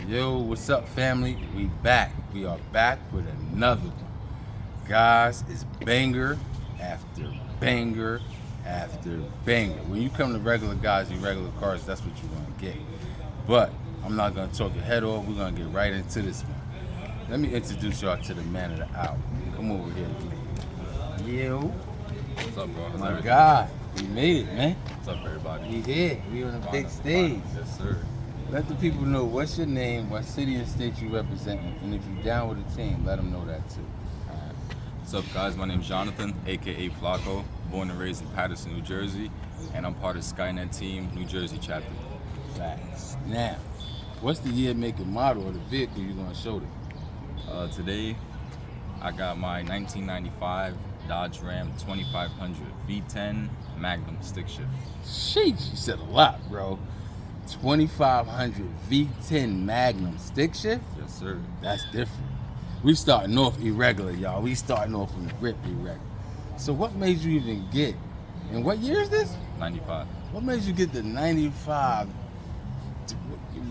Yo, what's up, family? We back. We are back with another one. Guys, it's banger after banger after banger. When you come to regular Guyz.Eregular cars, that's what you're gonna get. But I'm not gonna talk your head off. We're gonna get right into this one. Let me introduce y'all to the man of the hour. Come over here. Yo. What's up, bro? My God, we made it, man. What's up, everybody? We did. We on a big stage. Yes, sir. Let the people know what's your name, what city and state you representing, and if you're down with the team, let them know that too. All right. What's up, guys? My name's Jonathan, aka Flacco, born and raised in Paterson, New Jersey, and I'm part of Skynet Team, New Jersey chapter. Facts. Now, what's the year, make, and model of the vehicle you're gonna show them? Today, I got my 1995 Dodge Ram 2500 V10 Magnum stick shift. Sheesh, you said a lot, bro. 2500 V10 Magnum stick shift? Yes, sir. That's different. We starting off irregular, y'all. We starting off from the grip irregular. So what made you even get, and what year is this? 95. What made you get the 95?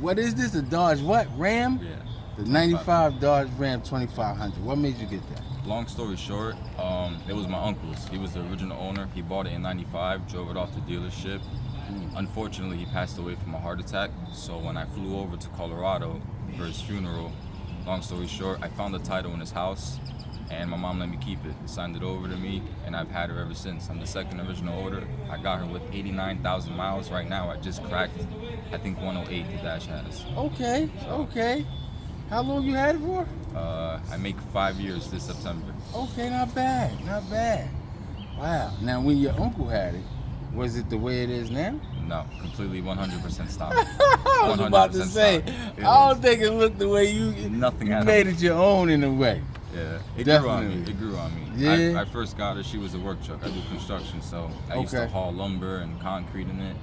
What is this, a Dodge what? Ram? Yeah. The 95 Dodge Ram 2500. What made you get that? Long story short, it was my uncle's. He was the original owner. He bought it in 95, drove it off the dealership. Unfortunately, he passed away from a heart attack. So when I flew over to Colorado for his funeral, long story short, I found the title in his house, and my mom let me keep it. Signed it over to me, and I've had her ever since. I'm the second original owner. I got her with 89,000 miles. Right now, I just cracked, I think 108 the dash has. Okay, okay. How long you had it for? I make 5 years this September. Okay, not bad, not bad. Wow. Now, when your uncle had it, was it the way it is now? No, completely 100% stock. I was about to say, I don't think it looked the way you made it your own in a way. Yeah, it Definitely. grew on me. It grew on me. Yeah. I first got her, she was a work truck. I do construction, so I used to haul lumber and concrete in it.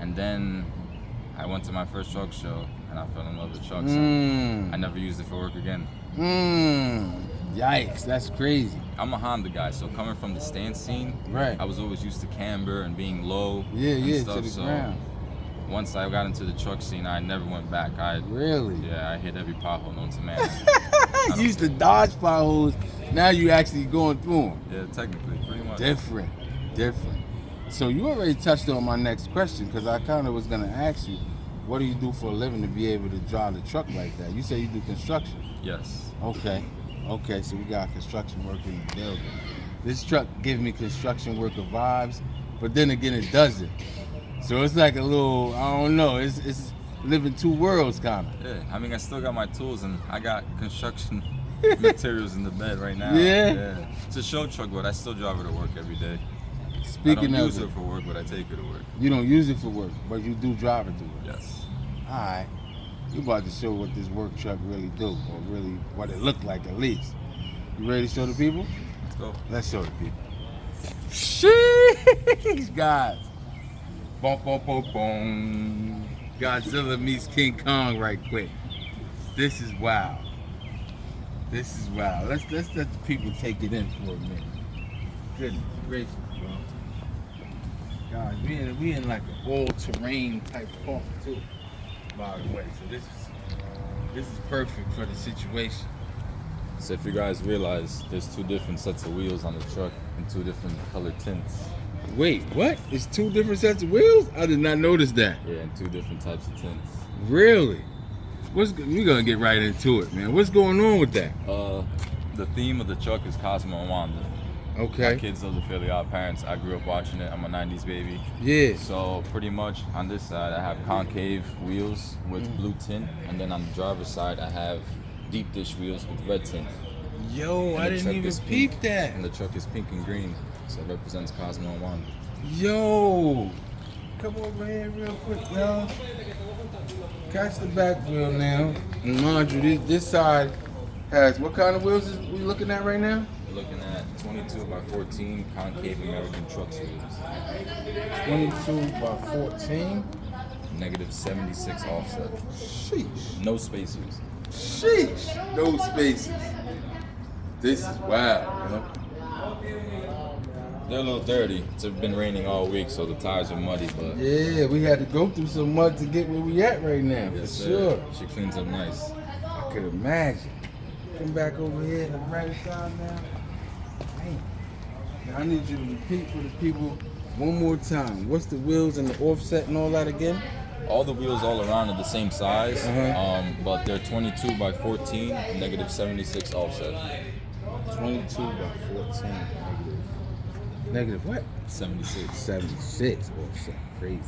And then I went to my first truck show, and I fell in love with trucks. And I never used it for work again. Yikes, that's crazy. I'm a Honda guy, so coming from the stance scene, right, I was always used to camber and being low stuff, to the ground. Once I got into the truck scene, I never went back. Really? Yeah, I hit every pothole known to man. You used to dodge potholes, now you actually going through them. Yeah, technically, pretty much. Different. So you already touched on my next question, because I kind of was going to ask you, what do you do for a living to be able to drive the truck like that? You say you do construction. Yes. Okay, so we got construction work in the building. This truck gives me construction worker vibes, but then again it doesn't. So it's like a little, I don't know, it's living two worlds kind of. Yeah, I mean, I still got my tools, and I got construction materials in the bed right now. Yeah? It's a show truck, but I still drive her to work every day. Speaking I don't of use her for work, but I take her to work. You don't use it for work, but you do drive it to work. Yes. All right. You about to show what this work truck really do, or really what it looked like at least. You ready to show the people? Let's go. Let's show the people. Sheesh, guys. Boom, boom, boom, boom. Godzilla meets King Kong right quick. This is wild. Let's let the people take it in for a minute. Goodness gracious, bro. Guys, we in like an all-terrain type park too, by the way. So this is perfect for the situation. So if you guys realize, there's two different sets of wheels on the truck and two different color tints. Wait, what? It's two different sets of wheels? I did not notice that. Yeah, and two different types of tints. Really? We're gonna get right into it, man. What's going on with that? The theme of the truck is Cosmo and Wanda. Okay. My kids, those are fairly odd parents. I grew up watching it. I'm a 90s baby. Yeah. So pretty much on this side, I have concave wheels with blue tint. And then on the driver's side, I have deep dish wheels with red tint. Yo, I didn't even peep that. And the truck is pink and green. So it represents Cosmo and Wanda. Yo. Come over here real quick, y'all. Catch the back wheel now. And mind you, this side has, what kind of wheels is we looking at right now? We're looking at 22 by 14 concave American truck wheels. 22 by 14. Negative 76 offset. Sheesh. No spacers. Sheesh. No spaces. This is wild, you know? They're a little dirty. It's been raining all week, so the tires are muddy, but Yeah, we had to go through some mud to get where we at right now, yes, for sir. sure. She cleans up nice. I could imagine. Come back over here to the right side now. Damn. Now I need you to repeat for the people one more time. What's the wheels and the offset and all that again? All the wheels all around are the same size, Uh-huh. but they're 22 by 14, negative 76 offset. 22 by 14. Negative what? 76. 76 offset. Crazy.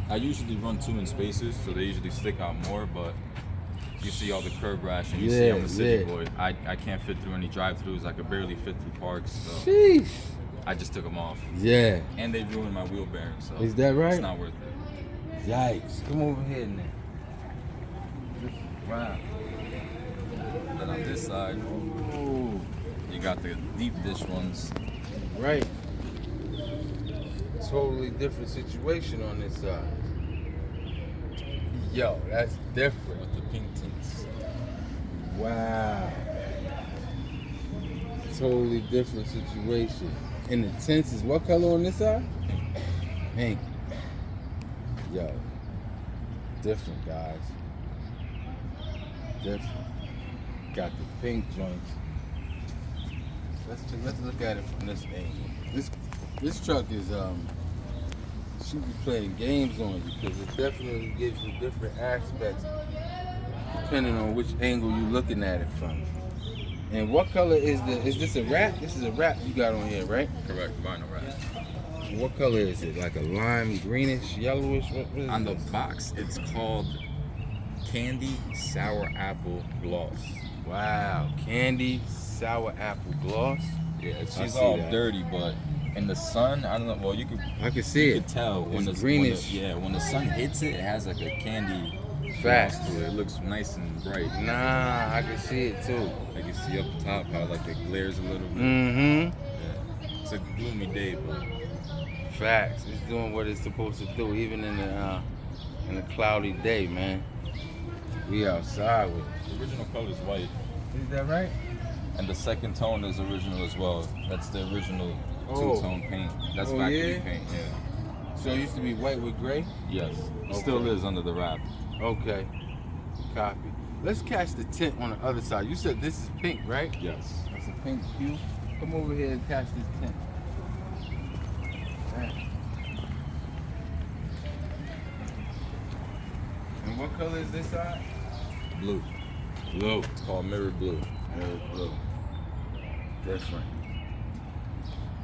I usually run 2 in spacers, so they usually stick out more, but you see all the curb rash, and you see I'm a city boy. I can't fit through any drive-thrus. I could barely fit through parks, so Sheesh. I just took them off. Yeah. And they ruined my wheel bearing, so Is that right? it's not worth it. Yikes. Come over here now. Wow. Then on this side, Ooh. you got the deep dish ones. Right. Totally different situation on this side. Yo, that's different. With the pink tints. Wow. Totally different situation. And the tints is what color on this side? Pink. Yo. Different, guys. Different. Got the pink joints. Let's look at it from this angle. This truck is she be playing games on you because it definitely gives you different aspects depending on which angle you're looking at it from. And what color is this a wrap? This is a wrap you got on here, right? Correct, vinyl wrap. What color is it? Like a lime, greenish, yellowish? What is On the this? box, it's called Candy Sour Apple Gloss. Wow, candy sour apple gloss. Yeah, I she's see all that. dirty, but in the sun, I don't know. Well, you could I can see you it. could tell when It's the greenish. when the sun hits it, it has like a candy Facts. gloss to it. It looks nice and bright. Nah, I can see it too. I can see up top how like it glares a little bit. Mm-hmm. Yeah. It's a gloomy day, but Facts. It's doing what it's supposed to do, even in a cloudy day, man. We outside with it. the original color is white, Is that right? and the second tone is original as well. That's the original Oh. two-tone paint. That's Oh, factory yeah? paint. Yeah. So it used to be white with gray? Yes. It Okay. still is under the wrap. Okay. Copy. Let's catch the tint on the other side. You said this is pink, right? Yes. That's a pink hue. Come over here and catch this tint. Damn. And what color is this side? Blue. Blue. It's called mirror blue. Blue. Different.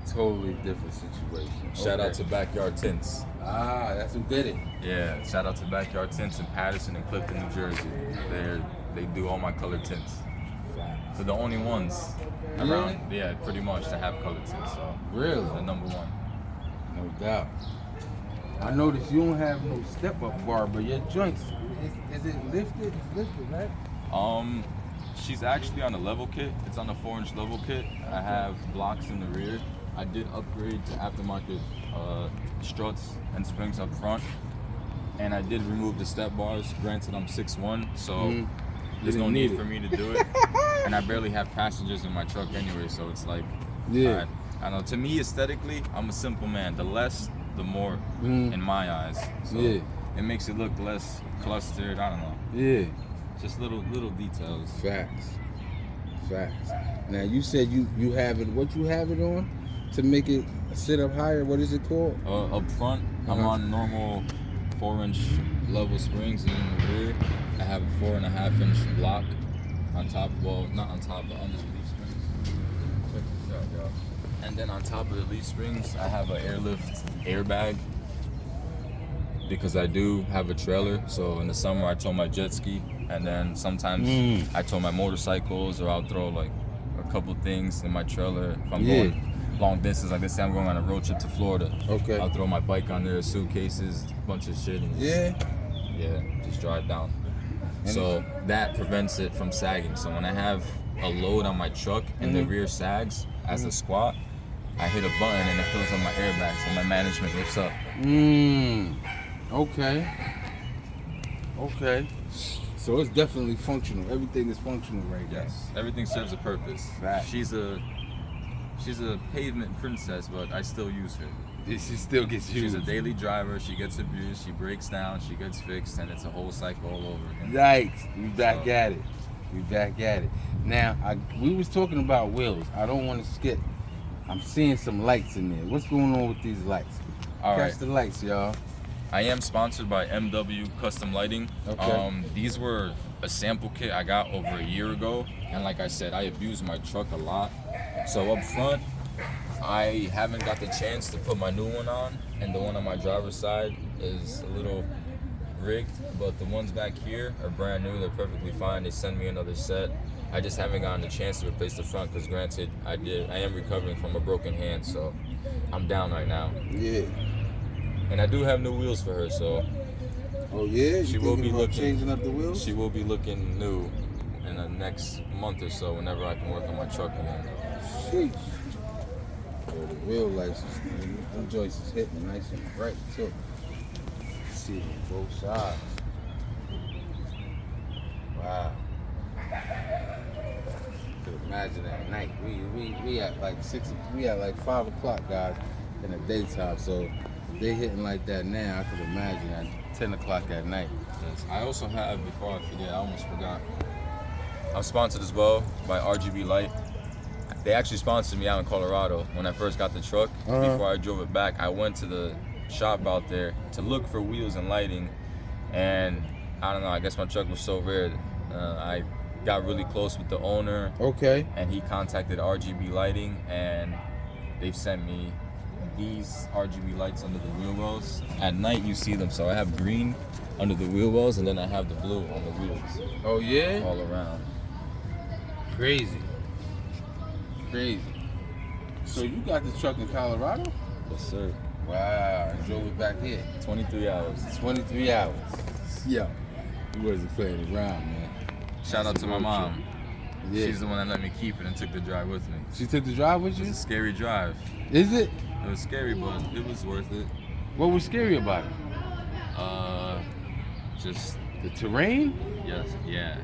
Totally different situation. Shout out Okay. to Backyard Tints. Ah, that's who did it. Yeah, shout out to Backyard Tints in Paterson and Clifton, New Jersey. They do all my color tints. They're the only ones around. Yeah, pretty much to have color tints. So Really? they're number one. No doubt. I noticed you don't have no step-up bar, but your joints, is it lifted? It's lifted, right? She's actually on a level kit. It's on a 4-inch level kit. I have blocks in the rear. I did upgrade to aftermarket struts and springs up front, and I did remove the step bars. Granted, I'm 6'1", so there's no didn't need need for me to do it. And I barely have passengers in my truck anyway, so it's like, Yeah. alright. I don't know. To me, aesthetically, I'm a simple man. The less, the more, in my eyes. So Yeah. it makes it look less clustered. I don't know. Yeah. Just little details. Facts. Now you said you have it. What you have it on to make it sit up higher? What is it called? Up front, I'm on normal 4-inch level springs, and in the rear, I have a 4.5-inch block on top. Well, not on top, but under the leaf springs. Check this out, y'all. And then on top of the leaf springs, I have an airlift airbag because I do have a trailer. So in the summer, I tow my jet ski, and then sometimes I tow my motorcycles, or I'll throw like a couple things in my trailer if I'm going long distance. Like this time, I'm going on a road trip to Florida. Okay. I'll throw my bike on there, suitcases, a bunch of shit, and just drive down. And so that prevents it from sagging. So when I have a load on my truck and the rear sags as a squat, I hit a button and it fills up my airbag, so my management lifts up. Okay. So it's definitely functional. Everything is functional right now. Yes, everything serves a purpose. Right. She's She's a pavement princess, but I still use her. She still gets used. She's a daily driver. She gets abused. She breaks down. She gets fixed, and it's a whole cycle all over again. Yikes! We back at it. We back at it. Now, we was talking about wheels. I don't want to skip. I'm seeing some lights in there. What's going on with these lights? Catch the lights, y'all. I am sponsored by MW Custom Lighting. Okay. These were a sample kit I got over a year ago, and like I said, I abuse my truck a lot. So up front, I haven't got the chance to put my new one on, and the one on my driver's side is a little rigged, but the ones back here are brand new. They're perfectly fine. They send me another set. I just haven't gotten the chance to replace the front because, granted, I am recovering from a broken hand, so I'm down right now. Yeah. And I do have new wheels for her, so. Oh yeah. She will be looking, changing up the wheels. She will be looking new in the next month or so, whenever I can work on my truck again. Sheesh. Oh, the wheel lights, them joints is hitting nice and bright too. See it on both sides. Wow. Could imagine at night. We at like 5 o'clock, guys, in the daytime. So if they hitting like that now, I could imagine at 10 o'clock at night. Yes. I also have, before I forget, I almost forgot. I'm sponsored as well by RGB Light. They actually sponsored me out in Colorado when I first got the truck. Before I drove it back, I went to the shop out there to look for wheels and lighting, and I don't know, I guess my truck was so rare. I got really close with the owner. Okay. And he contacted RGB Lighting, and they've sent me these RGB lights under the wheel wells. At night you see them, so I have green under the wheel wells, and then I have the blue on the wheels. Oh yeah? All around. Crazy. So you got the truck in Colorado? Yes, sir. Wow, and drove it back here. 23 hours. 23 hours. Yeah. You wasn't playing around, man. Shout out to my mom. Yeah. She's the one that let me keep it and took the drive with me. She took the drive with you? It was a scary drive. Is it? It was scary, but it was worth it. What was scary about it? Just the terrain? Yes, yeah.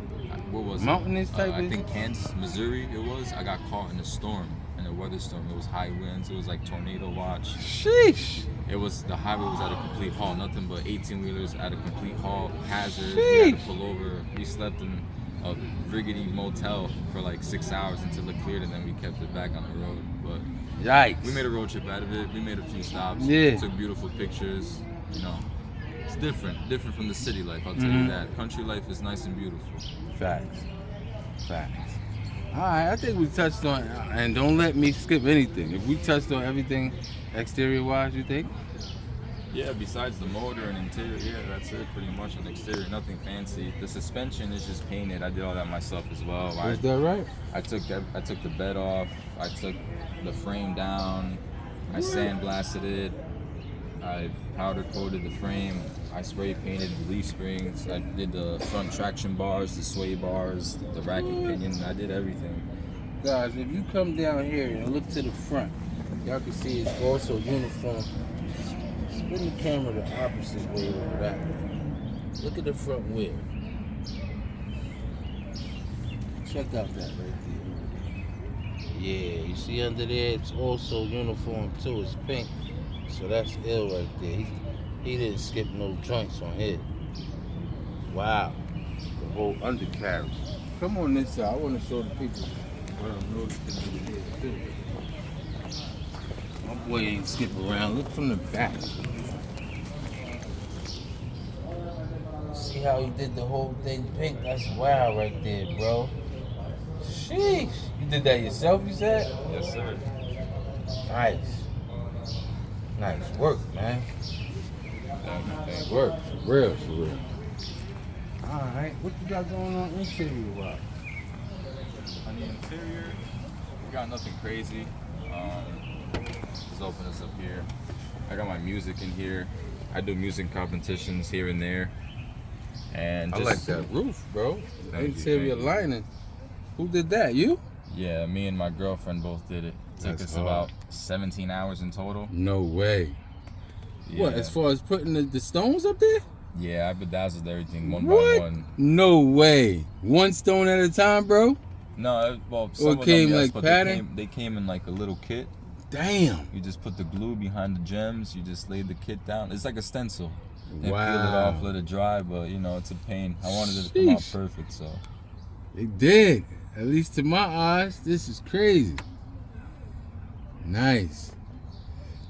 What was mountainous it? type I think Kansas, Missouri it was. I got caught in a storm, in a weather storm. It was high winds. It was like tornado watch. Sheesh. It was, the highway was at a complete halt. Nothing but 18-wheelers at a complete halt. Hazards. Sheesh. We had to pull over. We slept in a rickety motel for like 6 hours until it cleared, and then we kept it back on the road. But yikes. We made a road trip out of it. We made a few stops. Yeah. Took beautiful pictures. You know, it's different from the city life. I'll tell you that. Country life is nice and beautiful. Facts. All right, I think we touched on, and don't let me skip anything. If we touched on everything exterior-wise, you think? Yeah, besides the motor and interior, yeah, that's it pretty much. On exterior, nothing fancy. The suspension is just painted. I did all that myself as well. Is that right? I took the bed off. I took the frame down. I sandblasted it. I powder coated the frame. I spray painted the leaf springs. I did the front traction bars, the sway bars, the rack and pinion. I did everything. Guys, if you come down here and look to the front, y'all can see it's also uniform. Spin the camera the opposite way over that way. Look at the front wheel. Check out that right there. Yeah, you see under there, it's also uniform too. It's pink. So that's ill right there. He didn't skip no joints on his. Wow. The whole undercarriage. Come on this side. I want to show the people what I'm noticing over here too. My boy ain't skip around. Look from the back. See how he did the whole thing pink? That's wild right there, bro. Sheesh. You did that yourself, you said? Yes, sir. Nice. Nice work, man. Thank you. Work, for real. Alright, what you got going on interior-wise? On the interior, we got nothing crazy. Just open this up here. I got my music in here. I do music competitions here and there. And I like that roof, bro. Thank Interior you. lining. Who did that? You? Yeah, me and my girlfriend both did it. Took That's us hard. about 17 hours in total. No way. Yeah. What, as far as putting the stones up there? Yeah, I bedazzled everything one What? by one. No way. One stone at a time, bro? No, well, some of came them, yes, like but pattern? they came in like a little kit. Damn. You just put the glue behind the gems. You just laid the kit down. It's like a stencil. Then Wow. peel it off, let it dry, but you know, it's a pain. I wanted it to come out Sheesh. perfect, so. It did. At least to my eyes, this is crazy. Nice.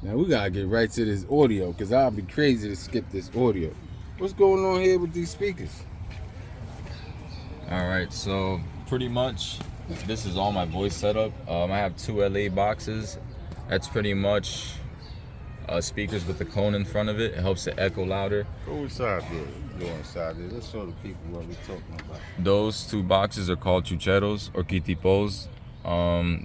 Now we gotta get right to this audio, because I'll be crazy to skip this audio. What's going on here with these speakers? All right, so pretty much this is all my voice setup. I have 2 LA boxes. That's pretty much speakers with the cone in front of it. It helps it echo louder. Go inside there. Go inside there. Let's show the people what we're talking about. Those 2 boxes are called chucheros or kitipos.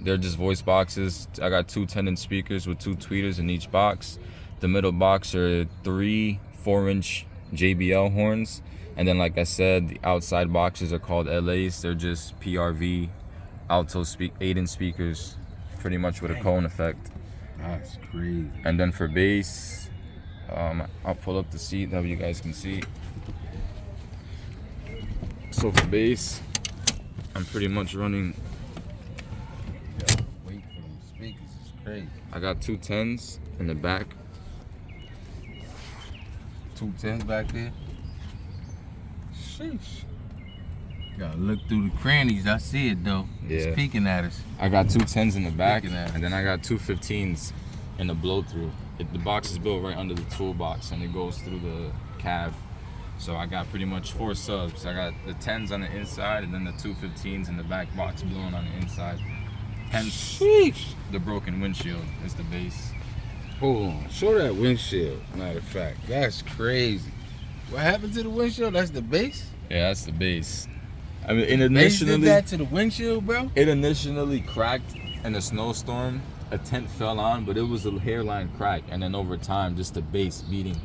They're just voice boxes. I got 2 10-inch speakers with 2 tweeters in each box. The middle box are 3 4-inch JBL horns. And then, like I said, the outside boxes are called LAs. They're just PRV alto 8-inch speakers, pretty much with a cone effect. That's crazy. And then for bass, I'll pull up the seat that you guys can see. So for bass, I'm pretty much running. Wait for them speakers. It's crazy. I got 2 10s in the back. 2 10s back there. Sheesh. Gotta look through the crannies. I see it though. Yeah. It's peeking at us. I got 2 10s in the back, Looking at it. and then I got 2 15s in the blow through. The box is built right under the toolbox, and it goes through the cab. So I got pretty much 4 subs. I got the 10s on the inside, and then the 2 15s in the back box blowing on the inside. Hence, Sheesh. the broken windshield is the bass. Hold on. Show that windshield. Matter of fact, that's crazy. What happened to the windshield? That's the base? Yeah, that's the bass. I mean, Base did initially, that to the windshield, bro? it initially cracked in a snowstorm. A tent fell on, but it was a hairline crack, and then over time, just the bass beating,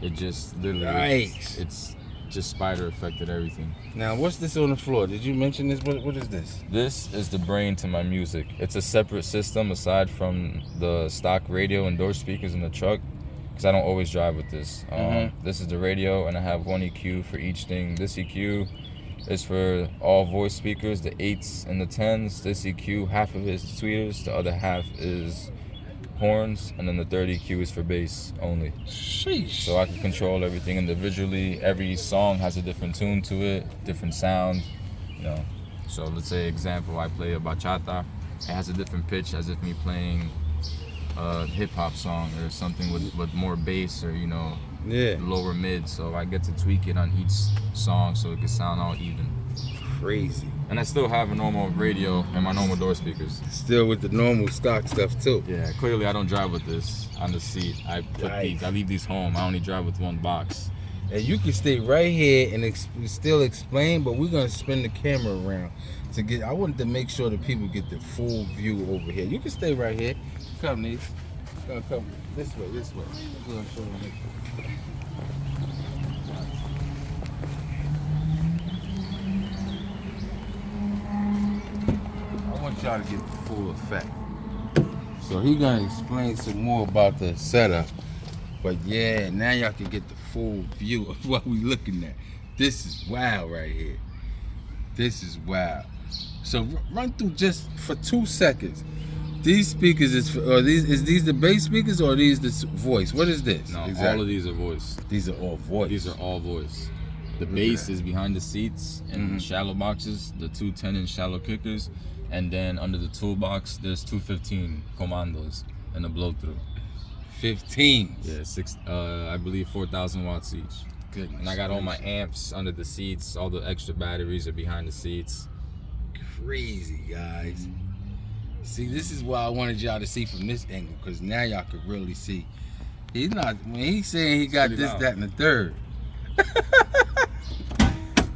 it just literally, Yikes. it's just spider affected everything. Now, what's this on the floor? Did you mention this? What is this? This is the brain to my music. It's a separate system aside from the stock radio and door speakers in the truck, because I don't always drive with this. This is the radio, and I have 1 EQ for each thing. This EQ is for all voice speakers, the 8s and the 10s. This EQ, half of it is tweeters, the other half is horns, and then the third EQ is for bass only. Sheesh. So I can control everything individually. Every song has a different tune to it, different sound, you know. So let's say, example, I play a bachata. It has a different pitch as if me playing a hip hop song or something with more bass or, you know, Yeah. lower mid. So I get to tweak it on each song so it can sound all even. Crazy. And I still have a normal radio and my normal door speakers. Still with the normal stock stuff too. Yeah, clearly I don't drive with this on the seat. I leave these home. I only drive with 1 box. And you can stay right here and still explain, but we're gonna spin the camera around to get. I wanted to make sure that people get the full view over here. You can stay right here. Come, niece. Come this way. We're gonna show them this way. I want y'all to get the full effect. So he gonna explain some more about the setup. But yeah, now y'all can get the full view of what we looking at. This is wild right here. This is wild. So run through just for 2 seconds. These speakers is these the bass speakers or are these the voice? What is this? No, exactly? all of these are voice. These are all voice. These are all voice. The Look bass at that. is behind the seats in shallow boxes, the 2 10-inch shallow kickers, and then under the toolbox, there's 2 15 commandos and a blow through. 15. Yeah, I believe 4,000 watts each. Goodness. And I got all my gracious. amps under the seats. All the extra batteries are behind the seats. Crazy, guys. See, this is why I wanted y'all to see from this angle, because now y'all can really see. He's not, when he's saying he got this, that, and the third.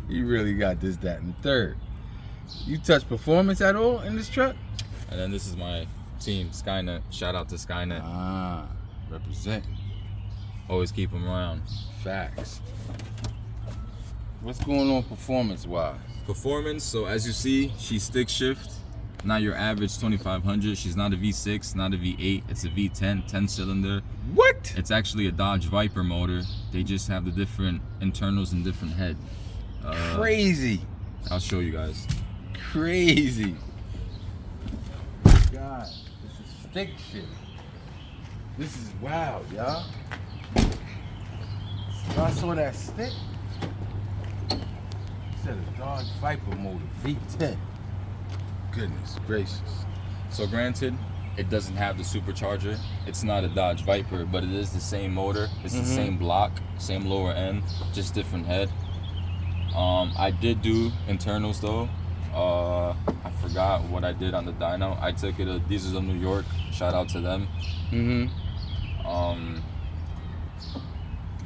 He really got this, that, and the third. You touch performance at all in this truck? And then this is my team, Skynet. Shout out to Skynet. Ah, represent. Always keep them around. Facts. What's going on performance-wise? Performance, so as you see, she's stick shift. Not your average 2500. She's not a V6, not a V8. It's a V10, 10-cylinder. What? It's actually a Dodge Viper motor. They just have the different internals and different head. Crazy. I'll show you guys. crazy. God, this is stick shit. This is wild, y'all. Y'all saw that stick? It said a Dodge Viper motor, V10. Goodness gracious. So granted, it doesn't have the supercharger. It's not a Dodge Viper, but it is the same motor. It's the same block, same lower end, just different head. I did do internals though. I forgot what I did on the dyno. I took it to Diesels of New York. Shout out to them. Oh,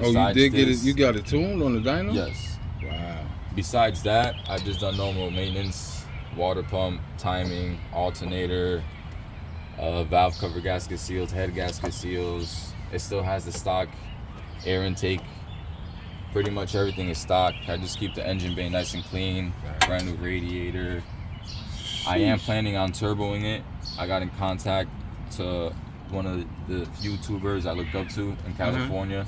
you did get it? You got it tuned on the dyno? Yes. Wow. Besides that, I've just done normal maintenance, water pump, timing, alternator, valve cover gasket seals, head gasket seals. It still has the stock air intake. Pretty much everything is stock. I just keep the engine bay nice and clean. Brand new radiator. I am planning on turboing it. I got in contact to one of the YouTubers I looked up to in California.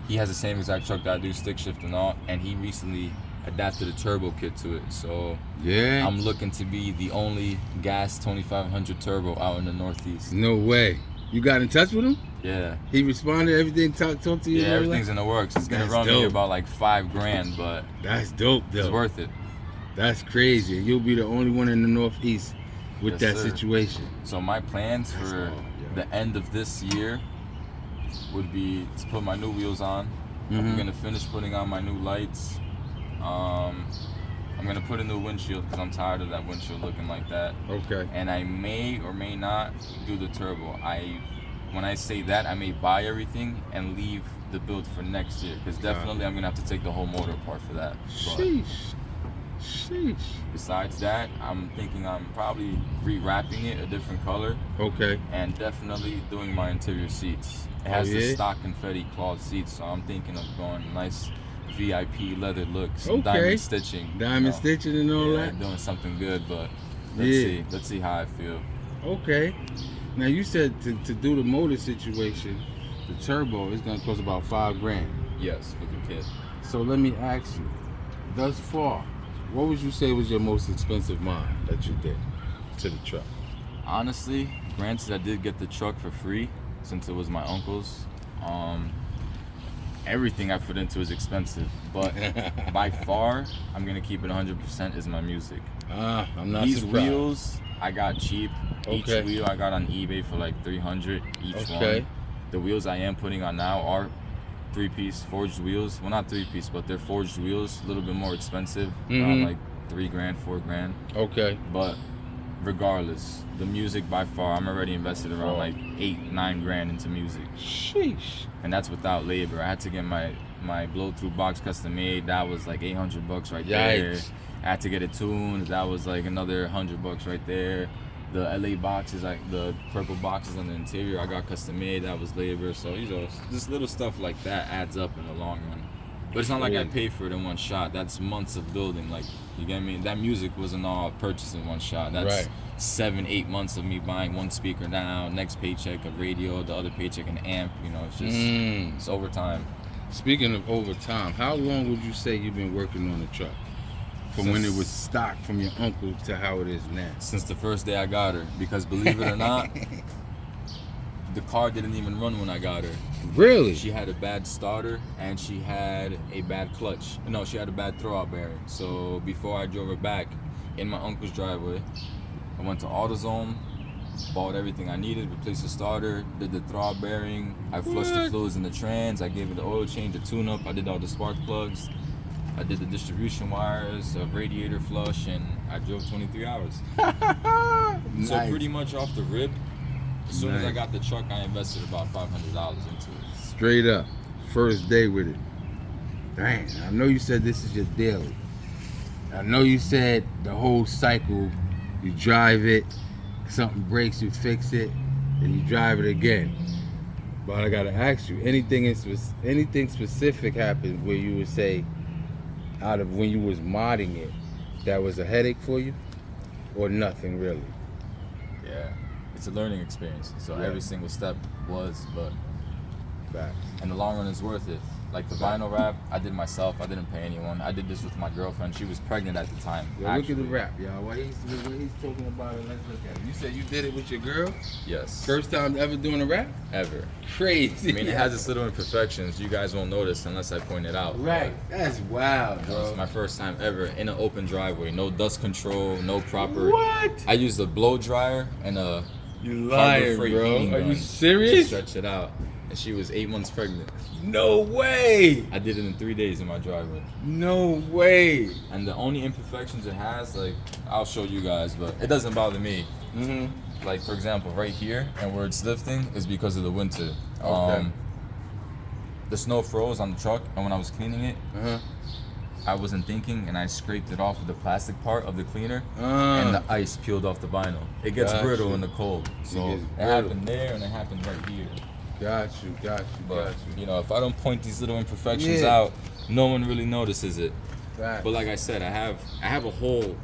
He has the same exact truck that I do, stick shift and all, and he recently adapted a turbo kit to it. So yeah, I'm looking to be the only gas 2500 turbo out in the Northeast. No way. You got in touch with him? Yeah. He responded, everything, talk to you? Yeah, everything's in the works. It's gonna run me about like $5,000, but that's dope though. It's worth it. That's crazy. You'll be the only one in the Northeast with that situation. So my plans for the end of this year would be to put my new wheels on. I'm gonna finish putting on my new lights. I'm gonna put a new windshield because I'm tired of that windshield looking like that. Okay. And I may or may not do the turbo. When I say that, I may buy everything and leave the build for next year because definitely I'm gonna have to take the whole motor apart for that. Sheesh. Besides that, I'm thinking I'm probably rewrapping it a different color. Okay. And definitely doing my interior seats. It has the stock confetti cloth seats, so I'm thinking of going nice VIP leather looks, diamond stitching. Diamond stitching and all that? Doing something good, but let's see how I feel. Okay. Now you said to do the motor situation, the turbo is gonna cost about $5,000. Yes, for the kit. So let me ask you, thus far, what would you say was your most expensive mod that you did to the truck? Honestly, granted I did get the truck for free since it was my uncle's. Everything I put into is expensive, but by far, I'm gonna keep it 100% is my music. I'm not These surprised. wheels I got cheap. Each wheel I got on eBay for like $300 each one. The wheels I am putting on now are 3-piece forged wheels. Well, not 3-piece, but they're forged wheels. A little bit more expensive, around like $3,000, $4,000. Okay. But regardless, the music by far, I'm already invested around like $8-9 into music. Sheesh. And that's without labor. I had to get my blow-through box custom made. That was like $800 right there. I had to get it tuned. That was like another $100 right there. The LA boxes, like the purple boxes on the interior, I got custom made. That was labor. So just little stuff like that adds up in the long run. But it's not like I paid for it in one shot. That's months of building. Like, you get me? That music wasn't all purchased in one shot. That's 7-8 months of me buying one speaker now, next paycheck a radio, the other paycheck an amp. You know, it's just it's over time. Speaking of overtime, how long would you say you've been working on the truck? From when it was stock from your uncle to how it is now? Since the first day I got her. Because believe it or not, the car didn't even run when I got her. Really? She had a bad starter and she had a bad clutch. No, she had a bad throwout bearing. So before I drove her back in my uncle's driveway, I went to AutoZone, bought everything I needed, replaced the starter, did the throwout bearing, I flushed the fluids in the trans, I gave it the oil change, the tune-up, I did all the spark plugs, I did the distribution wires, a radiator flush, and I drove 23 hours. So pretty much off the rip, as soon as I got the truck, I invested about $500 into it. Straight up, first day with it. Dang, I know you said this is your daily. I know you said the whole cycle, you drive it, something breaks, you fix it, and you drive it again. But I gotta ask you, anything specific happened where you would say, out of when you was modding it, that was a headache for you, or nothing really? Yeah, it's a learning experience. So every single step was, but Facts. In the long run, it's worth it. Like the vinyl wrap, I did myself. I didn't pay anyone. I did this with my girlfriend. She was pregnant at the time. Yo, look at the wrap, y'all. What he's talking about it, let's look at it. You said you did it with your girl? Yes. First time ever doing a wrap? Ever. Crazy. I mean, it has its little imperfections. You guys won't notice unless I point it out. Right. That's wild, bro. It's my first time ever in an open driveway. No dust control, no proper. What? I used a blow dryer and a You lying, Freight bro. heating Are you gun to serious? stretch it out. And she was 8 months pregnant. No way. I did it in 3 days in my driveway. No way. And the only imperfections it has, like, I'll show you guys, but it doesn't bother me. Mm-hmm. Like, for example, right here, and where it's lifting is because of the winter. Okay. The snow froze on the truck, and when I was cleaning it, Uh-huh. I wasn't thinking, and I scraped it off of the plastic part of the cleaner, and the ice peeled off the vinyl. It gets Gotcha. brittle in the cold. So gets it brittle. happened there, and it happened right here. Got you. But, you know, if I don't point these little imperfections Yeah. out, no one really notices it. Facts. But like I said, I have a whole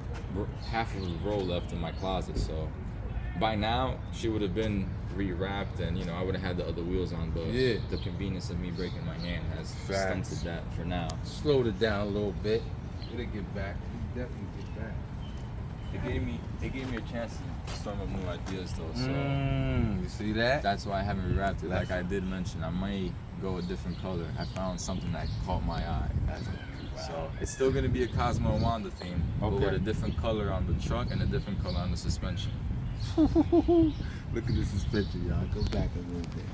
half of a row left in my closet. So by now, she would have been rewrapped, and you know I would have had the other wheels on. But Yeah. the convenience of me breaking my hand has Facts. stunted that for now. Slowed it down a little bit. It'll get back. It'll definitely get back. It gave me a chance to storm up new ideas though. So You see that? that's why I haven't rewrapped it. Like That's- I did mention, I might go a different color. I found something that caught my eye. So it's still gonna be a Cosmo Wanda theme, but Okay. with a different color on the truck and a different color on the suspension. Look at the suspension, y'all. Go back a little bit.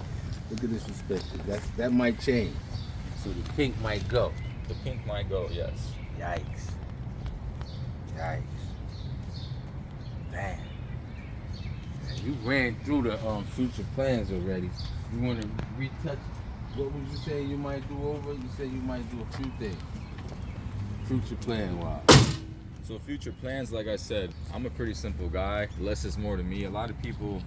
Look at the suspension. That might change. So the pink might go. The pink might go, yes. Yikes. Damn. You ran through the future plans already. You want to retouch? What would you say you might do over? You said you might do a few things. Future plan wise. So future plans, like I said, I'm a pretty simple guy. Less is more to me. A lot of people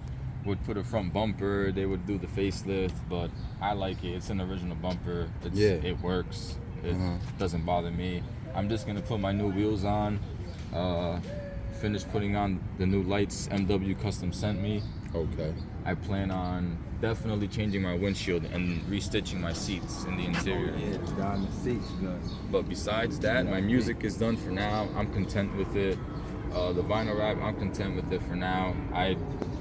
would put a front bumper, they would do the facelift, but I like it. It's an original bumper. It works. It doesn't bother me. I'm just gonna put my new wheels on, finish putting on the new lights MW Custom sent me. Okay. I plan on definitely changing my windshield and restitching my seats in the interior. Yeah, the diamond seats done. But besides that, my music is done for now. I'm content with it. The vinyl wrap, I'm content with it for now.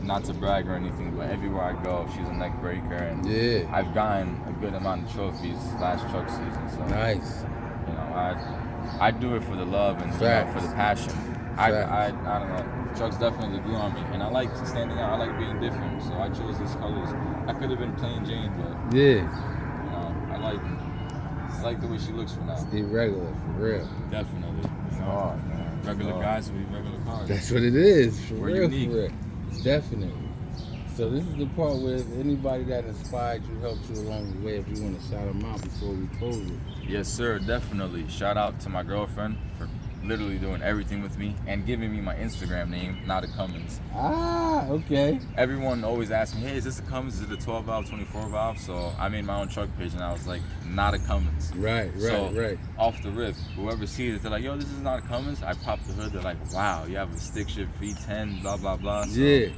Not to brag or anything, but everywhere I go, she's a neck breaker, and Yeah. I've gotten a good amount of trophies last truck season. So Nice. you know, I do it for the love and you know, Facts. for the passion. I don't know. Trucks definitely grew on me, and I like standing out. I like being different, so I chose these colors. I could have been plain Jane, but Yeah. you know, I like the way she looks for now. Irregular, for real. Definitely. You know, Hard, man. regular Hard. guys with regular cars. That's what it is, for We're real, unique. for real. Definitely. So this is the part where anybody that inspired you, helped you along the way, if you want to shout them out before we close it. Yes, sir, definitely. Shout out to my girlfriend for literally doing everything with me and giving me my Instagram name, Nada Cummins. Ah, okay. Everyone always asks me, hey, is this a Cummins? Is it a 12 valve, 24 valve? So I made my own truck page and I was like, Nada Cummins. Right. So, off the rip, whoever sees it, they're like, yo, this is not a Cummins. I pop the hood, they're like, wow, you have a stick shift V10, blah, blah, blah. So Yeah.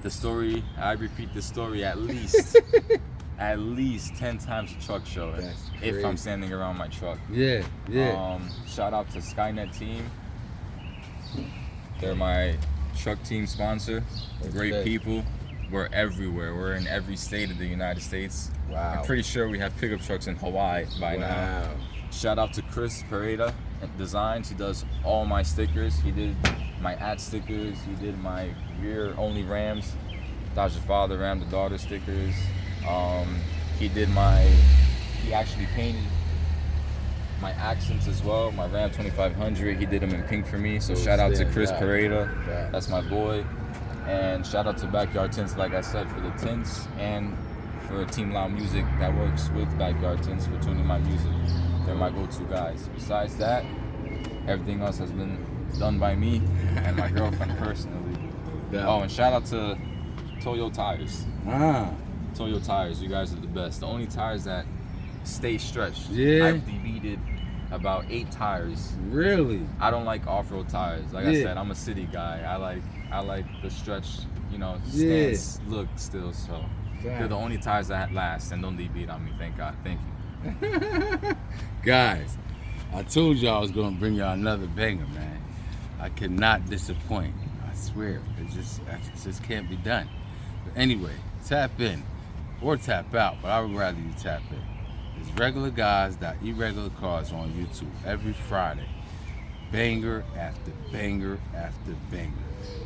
the story, I repeat the story at least 10 times a truck show That's if I'm crazy. standing around my truck. Yeah. Shout out to Skynet team. They're my truck team sponsor. Great Okay. people. We're everywhere. We're in every state of the United States. Wow. I'm pretty sure we have pickup trucks in Hawaii by now. Wow. Shout out to Chris Pereira at Designs. He does all my stickers. He did my ad stickers. He did my rear only Rams, Dodge the father, Ram the daughter stickers. He actually painted my accents as well. My Ram 2500. He did them in pink for me. So Those shout out to stand Chris out. Pereira. Yeah. That's my boy. And shout out to Backyard Tints, like I said, for the tints and for Team Loud Music that works with Backyard Tints for tuning my music. They're my go-to guys. Besides that, everything else has been done by me and my girlfriend personally. Yeah. Oh, and shout out to Toyo Tires. Ah. Toyo Tires, you guys are the best. The only tires that stay stretched. Yeah. I've deleted about 8 tires. Really? I don't like off-road tires. Like I Yeah. said, I'm a city guy. I like the stretch, Yeah. stance look still. So They're the only tires that last and don't leave beat on me. Thank God. Thank you. Guys, I told y'all I was gonna bring y'all another banger, man. I cannot disappoint. I swear. It just can't be done. But anyway, tap in or tap out, but I would rather you tap in. It's regular Guyz.Eregular cars on YouTube every Friday. Banger after banger after banger.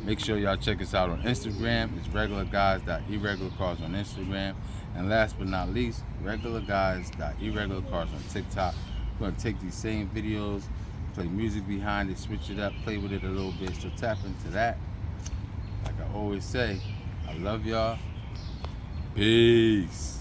Make sure y'all check us out on Instagram. It's regular Guyz.Eregular cars on Instagram. And last but not least, regular Guyz.Eregular cars on TikTok. We're gonna take these same videos, play music behind it, switch it up, play with it a little bit. So tap into that. Like I always say, I love y'all. Peace.